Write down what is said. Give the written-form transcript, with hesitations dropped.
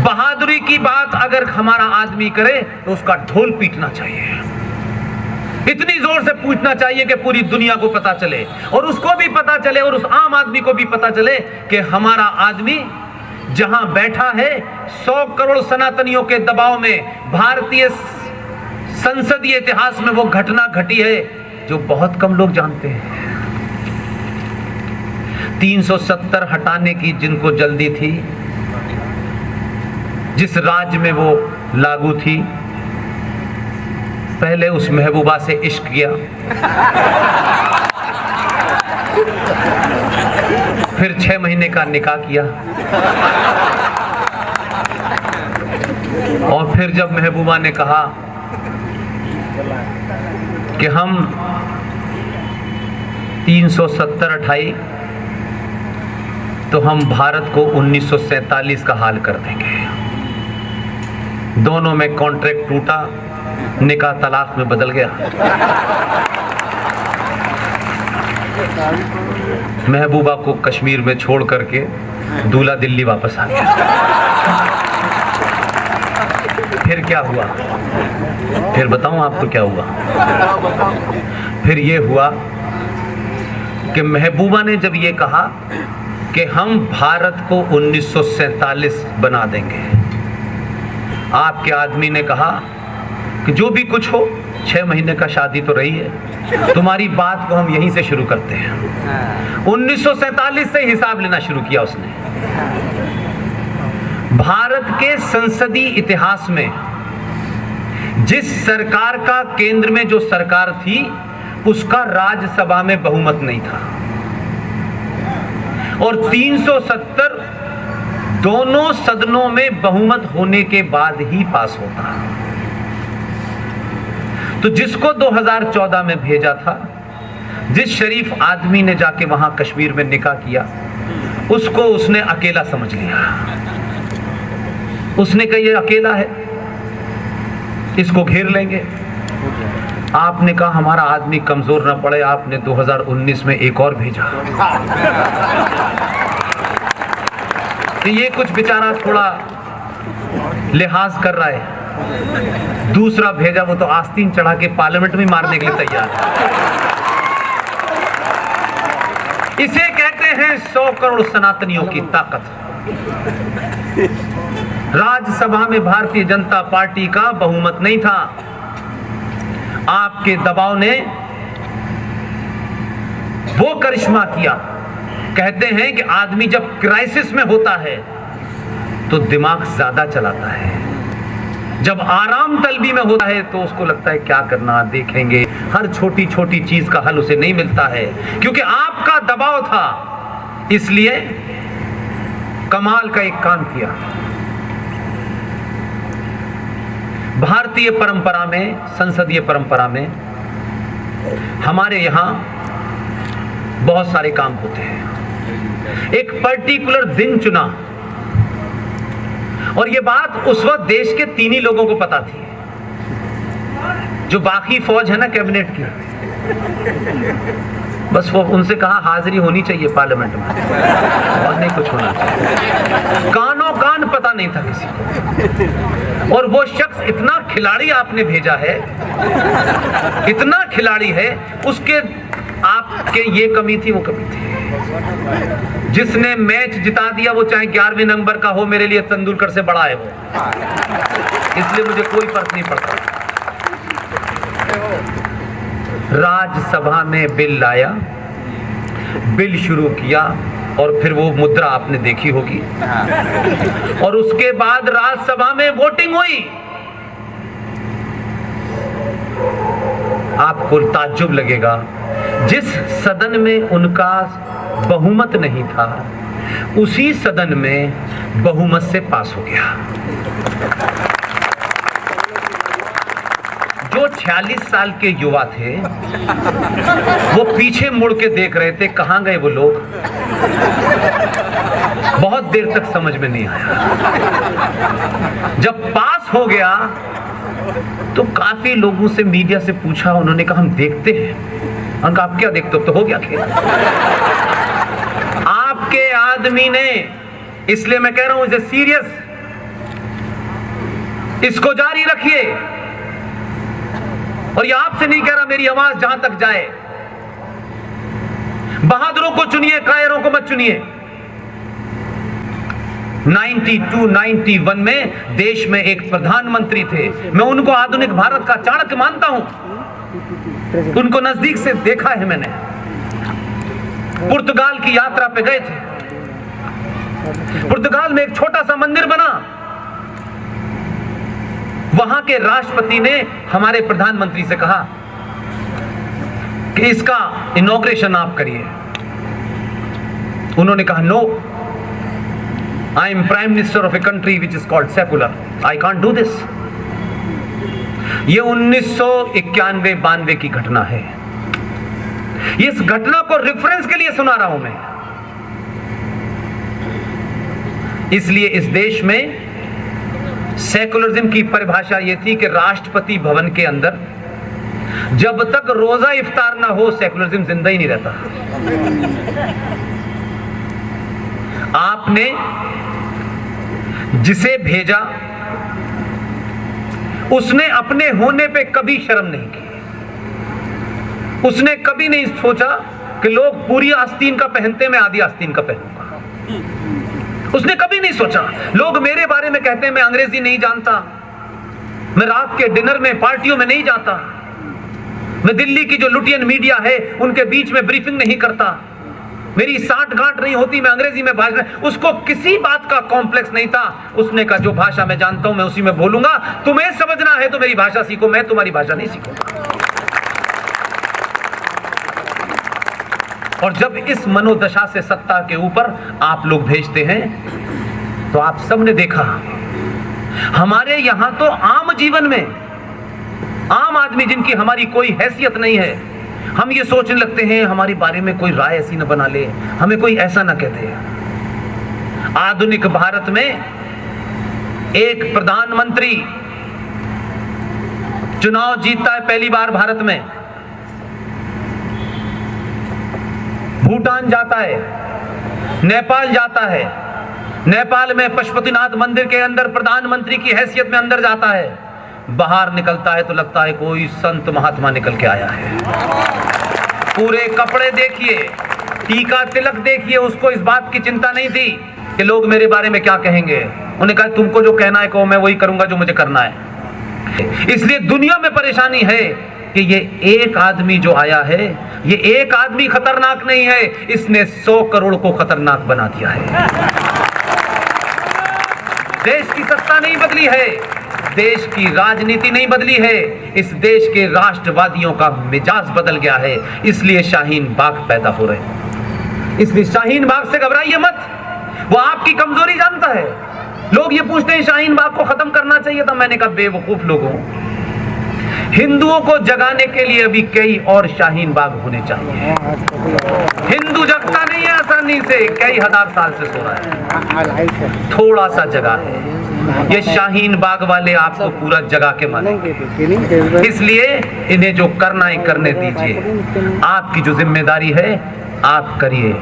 बहादुरी की बात अगर हमारा आदमी करे तो उसका ढोल पीटना चाहिए, इतनी जोर से पूछना चाहिए कि पूरी दुनिया को पता चले और उसको भी पता चले और उस आम आदमी को भी पता चले कि हमारा आदमी जहां बैठा है 100 करोड़ सनातनियों के दबाव में भारतीय संसदीय इतिहास में वो घटना घटी है जो बहुत कम लोग जानते हैं। 370 हटाने की जिनको जल्दी थी, जिस राज्य में वो लागू थी, पहले उस महबूबा से इश्क किया, फिर 6 महीने का निकाह किया और फिर जब महबूबा ने कहा कि हम 370 हटाई तो हम भारत को 1947 का हाल कर देंगे। दोनों में कॉन्ट्रैक्ट टूटा, निकाह तलाक में बदल गया। महबूबा को कश्मीर में छोड़ करके दूल्हा दिल्ली वापस आ गया। फिर क्या हुआ? फिर बताऊं आपको क्या हुआ? फिर ये हुआ कि महबूबा ने जब ये कहा कि हम भारत को 1947 बना देंगे, आपके आदमी ने कहा कि जो भी कुछ हो 6 महीने का शादी तो रही है, तुम्हारी बात को हम यहीं से शुरू करते हैं। 1947 से हिसाब लेना शुरू किया उसने। भारत के संसदीय इतिहास में जिस सरकार का केंद्र में जो सरकार थी उसका राज्यसभा में बहुमत नहीं था और 370 दोनों सदनों में बहुमत होने के बाद ही पास होता। तो जिसको 2014 में भेजा था, जिस शरीफ आदमी ने जाके वहां कश्मीर में निकाह किया, उसको उसने अकेला समझ लिया। उसने कहा ये अकेला है, इसको घेर लेंगे। आपने कहा हमारा आदमी कमजोर ना पड़े, आपने 2019 में एक और भेजा। तो ये कुछ बेचारा थोड़ा लिहाज कर रहा है। दूसरा भेजा, वो तो आस्तीन चढ़ा के पार्लियामेंट में मारने के लिए तैयार है। इसे कहते हैं 100 करोड़ सनातनियों की ताकत। राज्यसभा में भारतीय जनता पार्टी का बहुमत नहीं था, आपके दबाव ने वो करिश्मा किया। कहते हैं कि आदमी जब क्राइसिस में होता है तो दिमाग ज्यादा चलाता है, जब आराम तलबी में होता है तो उसको लगता है क्या करना, देखेंगे। हर छोटी छोटी चीज का हल उसे नहीं मिलता है, क्योंकि आपका दबाव था। इसलिए कमाल का एक काम किया। भारतीय परंपरा में, संसदीय परंपरा में हमारे यहां बहुत सारे काम होते हैं। एक पर्टिकुलर दिन चुना, और ये बात उस वक्त देश के 3 ही लोगों को पता थी, जो बाकी फौज है ना कैबिनेट की, बस वो उनसे कहा हाजिरी होनी चाहिए पार्लियामेंट में और नहीं कुछ होना चाहिए। कानों कान पता नहीं था किसी को। और वो शख्स इतना खिलाड़ी आपने भेजा है, इतना खिलाड़ी है, उसके आपके ये कमी थी वो कमी थी। जिसने मैच जिता दिया वो चाहे 11वें नंबर का हो, मेरे लिए तेंदुलकर से बड़ा है वो, इसलिए मुझे कोई फर्क नहीं पड़ता। राज्यसभा में बिल लाया, बिल शुरू किया, और फिर वो मुद्रा आपने देखी होगी, और उसके बाद राज्यसभा में वोटिंग हुई। आपको ताज्जुब लगेगा, जिस सदन में उनका बहुमत नहीं था उसी सदन में बहुमत से पास हो गया। जो 46 साल के युवा थे वो पीछे मुड़ के देख रहे थे, कहां गए वो लोग। बहुत देर तक समझ में नहीं आया। जब पास हो गया तो काफी लोगों से, मीडिया से पूछा, उन्होंने कहा हम देखते हैं। उनका आप क्या देखते हो, तो हो गया खेल। आपके आदमी ने, इसलिए मैं कह रहा हूं इसे सीरियस, इसको जारी रखिए। और ये आपसे नहीं कह रहा, मेरी आवाज जहां तक जाए, बहादुरों को चुनिए, कायरों को मत चुनिए। 92-91 में देश में एक प्रधानमंत्री थे, मैं उनको आधुनिक भारत का चाणक्य मानता हूं। उनको नजदीक से देखा है मैंने। पुर्तगाल की यात्रा पे गए थे। पुर्तगाल में एक छोटा सा मंदिर बना। वहां के राष्ट्रपति ने हमारे प्रधानमंत्री से कहा कि इसका इनॉग्रेशन आप करिए। उन्होंने कहा, no, I am prime minister of a country which is called secular, I can't do this. ये 1991-92 की घटना है। इस घटना को रेफरेंस के लिए सुना रहा हूं मैं। इसलिए इस देश में सेकुलरिज्म की परिभाषा यह थी कि राष्ट्रपति भवन के अंदर जब तक रोजा इफ्तार ना हो, सेकुलरिज्म जिंदा ही नहीं रहता। आपने जिसे भेजा उसने अपने होने पे कभी शर्म नहीं की। उसने कभी नहीं सोचा कि लोग पूरी आस्तीन का पहनते, मैं आधी आस्तीन का पहनूंगा। उसने कभी नहीं सोचा। लोग मेरे बारे में कहते हैं मैं अंग्रेजी नहीं जानता, मैं रात के डिनर में पार्टियों में नहीं जाता, मैं दिल्ली की जो लुटियन मीडिया है उनके बीच में ब्रीफिंग नहीं करता, मेरी साठ गांठ नहीं होती, मैं अंग्रेजी में भाषण। उसको किसी बात का कॉम्प्लेक्स नहीं था। उसने कहा, जो भाषा मैं जानता हूं मैं उसी में बोलूंगा, तुम्हें समझना है तो मेरी भाषा सीखो, मैं तुम्हारी भाषा नहीं सीखूंगा। और जब इस मनोदशा से सत्ता के ऊपर आप लोग भेजते हैं तो आप सबने देखा, हमारे यहां तो आम जीवन में आम आदमी जिनकी हमारी कोई हैसियत नहीं है, हम ये सोचने लगते हैं हमारे बारे में कोई राय ऐसी न बना ले, हमें कोई ऐसा ना कह दे। आधुनिक भारत में एक प्रधानमंत्री चुनाव जीतता है पहली बार भारत में, भूटान जाता है, नेपाल जाता है, नेपाल में पशुपतिनाथ मंदिर के अंदर प्रधानमंत्री की हैसियत में अंदर जाता है, बाहर निकलता है तो लगता है कोई संत महात्मा निकल के आया है। पूरे कपड़े देखिए, टीका तिलक देखिए, उसको इस बात की चिंता नहीं थी कि लोग मेरे बारे में क्या कहेंगे। उन्हें कहा, तुमको जो कहना है कहो, मैं वही करूंगा जो मुझे करना है। इसलिए दुनिया में परेशानी है कि ये एक आदमी जो आया है, ये एक आदमी खतरनाक नहीं है, इसने 100 करोड़ को खतरनाक बना दिया है। देश की सत्ता नहीं बदली है, देश की राजनीति नहीं बदली है, इस देश के राष्ट्रवादियों का मिजाज बदल गया है। इसलिए शाहीन बाग पैदा हो रहे हैं। इसलिए शाहीन बाग से घबराइए मत, वो आपकी कमजोरी जानता है। लोग ये पूछते हैं शाहीन बाग को खत्म करना चाहिए था। मैंने कहा, बेवकूफ लोगों, हिंदुओं को जगाने के लिए अभी कई और शाहीन बाग होने चाहिए। हिंदू जगता नहीं है आसानी से, कई हजार साल से सो रहा है, थोड़ा सा जगह है। ये शाहीन बाग वाले आपको पूरा जगा के मानेंगे। इसलिए इन्हें जो करना है करने दीजिए। आपकी जो जिम्मेदारी है आप करिए।